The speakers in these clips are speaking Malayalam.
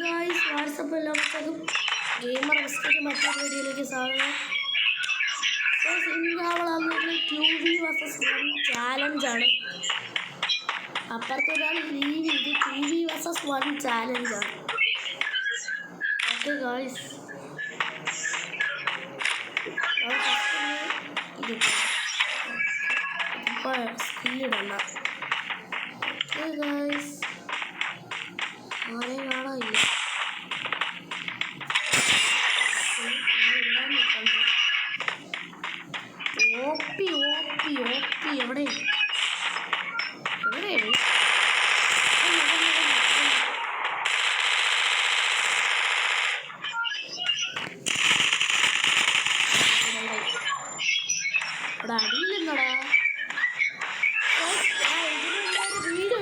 ഗായ്സ്, വാട്സപ്പ് എല്ലാവർക്കും ഗെയിമർ ബിസ്ക്കറ്റ് മറ്റൊരു വീഡിയോയിലേക്ക് സ്വാഗതം. ഇന്ന് 2v vs 1 ചാലഞ്ചാണ്. അപ്പുറത്തൊരാൾ ലീവ് ചെയ്ത് 2v vs 1 ചാലഞ്ചാണ്. ഓക്കെ ഗായ്സ്, ഇപ്പോൾ സ്കില്ലിടണ്ട. ഓക്കെ ഗായ്സ്, ആരെയും കാണാനില്ല. ഓപ്പി ഓപ്പി ഓപ്പി എവിടെ എവിടെയാണ്? അവിടെ അടിയിലെന്നടാ വീഡിയോ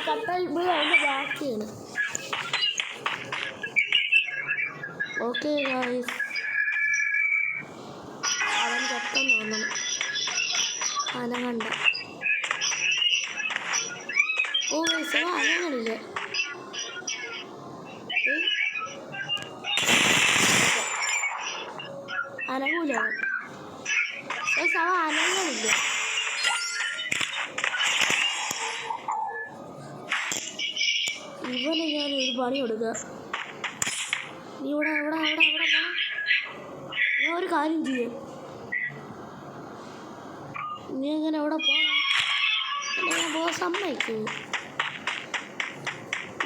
കട്ടായി അതിൻ്റെ ബാക്കിയാണ്. ഓക്കെ ഗായ്സ്, അവൻ ചത്തെന്ന് തോന്നണം. അനങ്ങണ്ട. ഓ ഗൈസ്, അനങ്ങണില്ല. അനങ്ങൂല അവൻ. ഗൈസ്, അവൻ അനങ്ങണില്ല. ഇവന് ഞാൻ ഒരു പണി കൊടുക്കുക. നീ ഇവിടെ ഇവിടെ ഇവിടെ ഇവിടെ ഞാൻ ഒരു കാര്യം ചെയ്യും. നീ എങ്ങനെ എവിടെ പോകണം? ഞാൻ പോകാൻ സമ്മതിക്കും.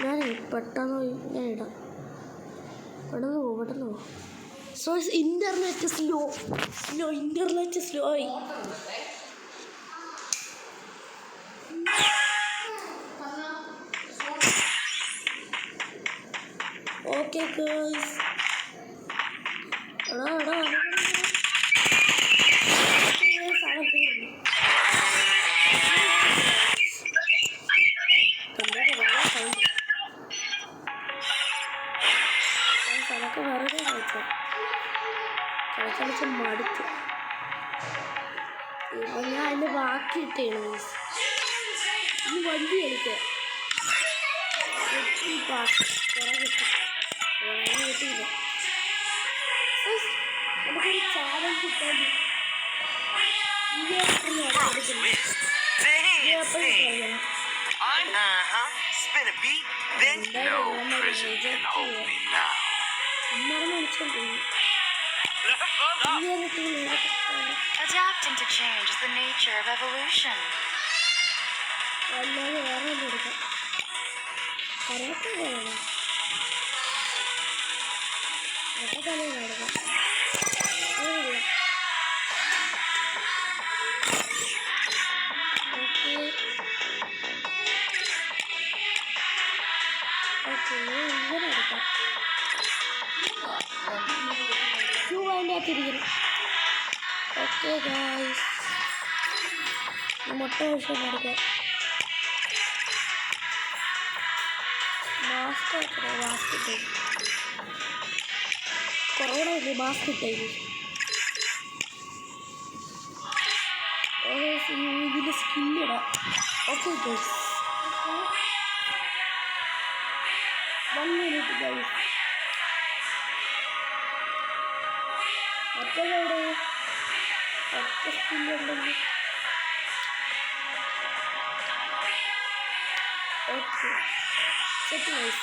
ഞാൻ പെട്ടെന്ന് ഞാൻ ഇടാം. പെട്ടെന്ന് പെട്ടെന്ന് പോകും. സോ ഇൻ്റർനെറ്റ് സ്ലോ ആയി. ഓക്കെ ഗൈസ്, അതൊക്കെ വെറുതെ കളിച്ച് മടുത്തു. ഇപ്പൊ ഞാൻ അതിൻ്റെ ബാക്കി ഇട്ടാണ്. ഈ വണ്ടി കളിക്കാം. നമുക്കൊരു ചാലഞ്ച് കിട്ടാൻ Adapting to change is the nature of evolution. അല്ലാതെ വേറെ ഒന്നും എടുക്കാം. കരയൊക്കെ പോകണം. അതൊക്കെ തലയിൽ നടക്കാം. ഓക്കെ ഇങ്ങനെ എടുക്കാം. അതിൻ്റെ അകത്തിരിക്കണം. ഓക്കെ ഗായ്സ്, മുട്ട വിഷം എടുക്കാം. മാസ്ക് ഇട്ടേ കൊറോണ ഇല്ലേ, മാസ്ക് ഇട്ടേക്ക്. ഇതിൻ്റെ സ്കില്ലിടാം. Okay guys, 1 minute guys. മറ്റേതെവിടെ ഒറ്റ സ്കില്ലുണ്ടെങ്കിൽ ഓക്കെ സെറ്റ് ഗൈസ്.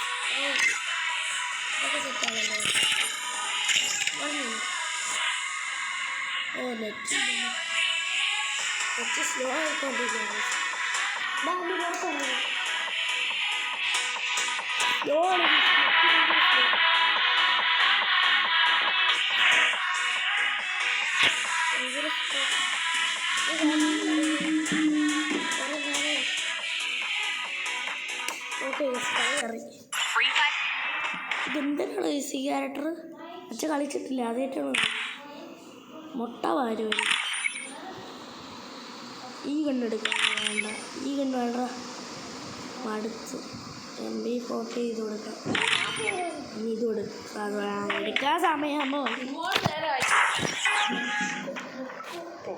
അതൊക്കെ സെറ്റാണല്ലോ. 1 മിനിറ്റ്. ഓ നെറ്റ് സ്ലോ ആയിക്കൊണ്ടിരിക്കുകയാണ്. സ്ലോ ആണ്. ഇതെന്തിനാണ് ഈ ക്യാരക്ടർ? അച്ഛൻ കളിച്ചിട്ടില്ല, ആദ്യമായിട്ടാണ്. മുട്ട വാരി വരും. ഈ കണ്ണെടുക്കാൻ വേണ്ട, ഈ കണ്ണ് വേണ്ട, മടുത്തു. MP40 ഇത് കൊടുക്കാം. ഇനി ഇത് കൊടുക്കാം. എടുക്കാൻ സമയമാകുമ്പോൾ